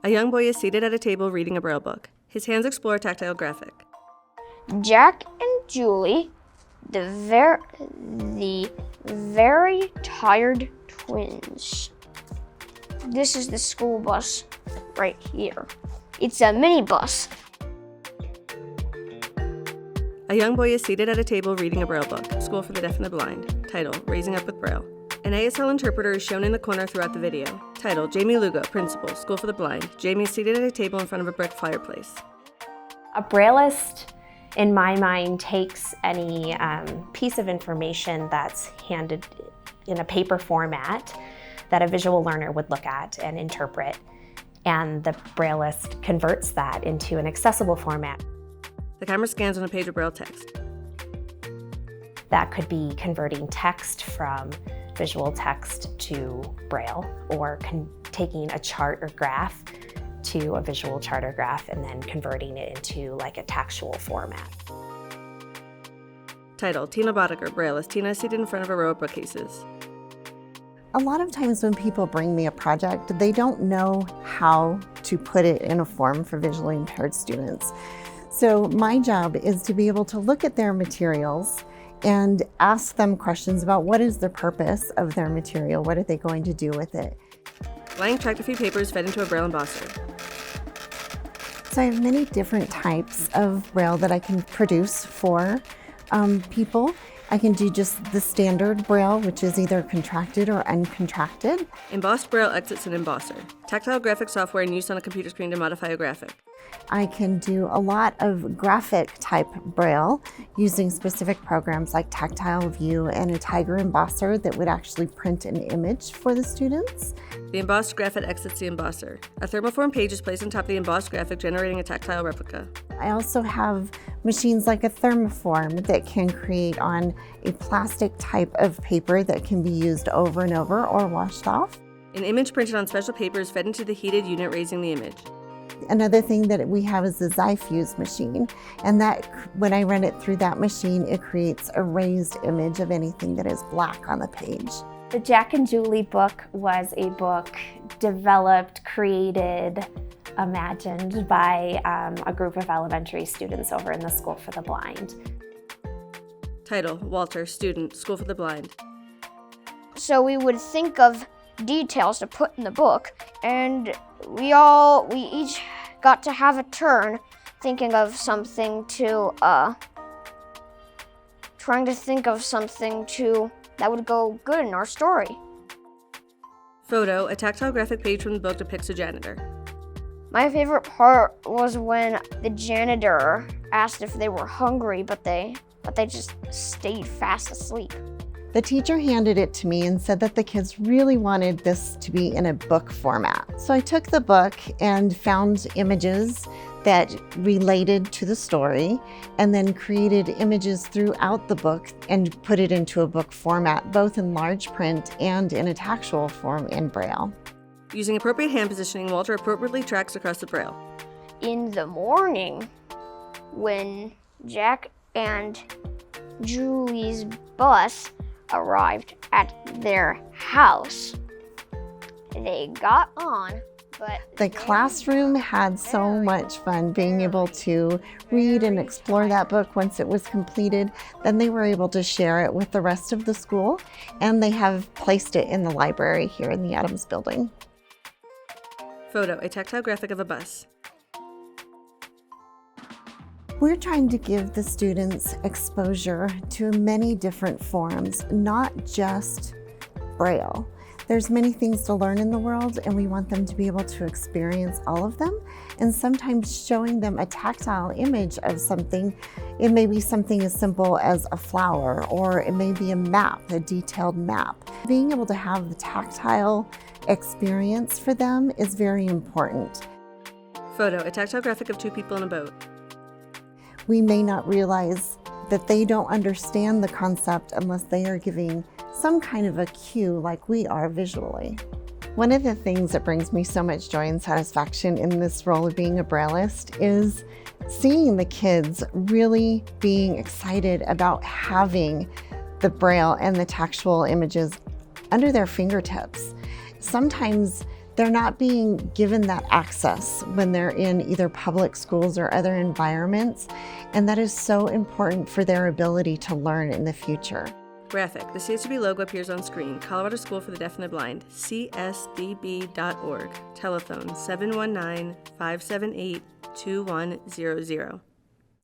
A young boy is seated at a table reading a Braille book. His hands explore a tactile graphic. Jack and Julie, the very tired twins. This is the school bus right here. It's a minibus. A young boy is seated at a table reading a Braille book, School for the Deaf and the Blind. Title, Raising Up with Braille. An ASL interpreter is shown in the corner throughout the video. Title, Jamie Lugo, Principal, School for the Blind. Jamie is seated at a table in front of a brick fireplace. A braillist, in my mind, takes any piece of information that's handed in a paper format that a visual learner would look at and interpret, and the braillist converts that into an accessible format. The camera scans on a page of Braille text. That could be converting text from visual text to Braille, or taking a chart or graph to a visual chart or graph and then converting it into like a tactual format. Title, Tina Boddicker, Brailleist. Tina is seated in front of a row of bookcases. A lot of times when people bring me a project, they don't know how to put it in a form for visually impaired students. So my job is to be able to look at their materials and ask them questions about what is the purpose of their material, what are they going to do with it. Blank tractography paper is fed into a Braille embosser. So I have many different types of Braille that I can produce for people. I can do just the standard Braille, which is either contracted or uncontracted. Embossed Braille exits an embosser. Tactile graphic software in use on a computer screen to modify a graphic. I can do a lot of graphic type Braille using specific programs like Tactile View and a Tiger embosser that would actually print an image for the students. The embossed graphic exits the embosser. A thermoform page is placed on top of the embossed graphic, generating a tactile replica. I also have machines like a thermoform that can create on a plastic type of paper that can be used over and over or washed off. An image printed on special paper is fed into the heated unit, raising the image. Another thing that we have is the Xifuse machine, and that when I run it through that machine, it creates a raised image of anything that is black on the page. The Jack and Julie book was a book developed, created, imagined by a group of elementary students over in the School for the Blind. Title, Walter, Student, School for the Blind. So we would think of details to put in the book, and we each got to have a turn thinking of something trying to think of something that would go good in our story. Photo, a tactile graphic page from the book depicts a janitor. My favorite part was when the janitor asked if they were hungry, but they just stayed fast asleep. The teacher handed it to me and said that the kids really wanted this to be in a book format. So I took the book and found images that related to the story and then created images throughout the book and put it into a book format, both in large print and in a tactual form in Braille. Using appropriate hand positioning, Walter appropriately tracks across the Braille. In the morning, when Jack and Julie's bus arrived at their house, they got on, but the classroom had so much fun being able to read and explore that book once it was completed. Then they were able to share it with the rest of the school, and they have placed it in the library here in the Adams building. Photo, a tactile graphic of a bus. We're trying to give the students exposure to many different forms, not just Braille. There's many things to learn in the world, and we want them to be able to experience all of them. And sometimes showing them a tactile image of something, it may be something as simple as a flower, or it may be a map, a detailed map. Being able to have the tactile experience for them is very important. Photo, a tactile graphic of two people in a boat. We may not realize that they don't understand the concept unless they are giving some kind of a cue like we are visually. One of the things that brings me so much joy and satisfaction in this role of being a Brailleist is seeing the kids really being excited about having the Braille and the tactual images under their fingertips. Sometimes They're not being given that access when they're in either public schools or other environments, and that is so important for their ability to learn in the future. Graphic. The CSDB logo appears on screen. Colorado School for the Deaf and the Blind. CSDB.org. Telephone 719-578-2100.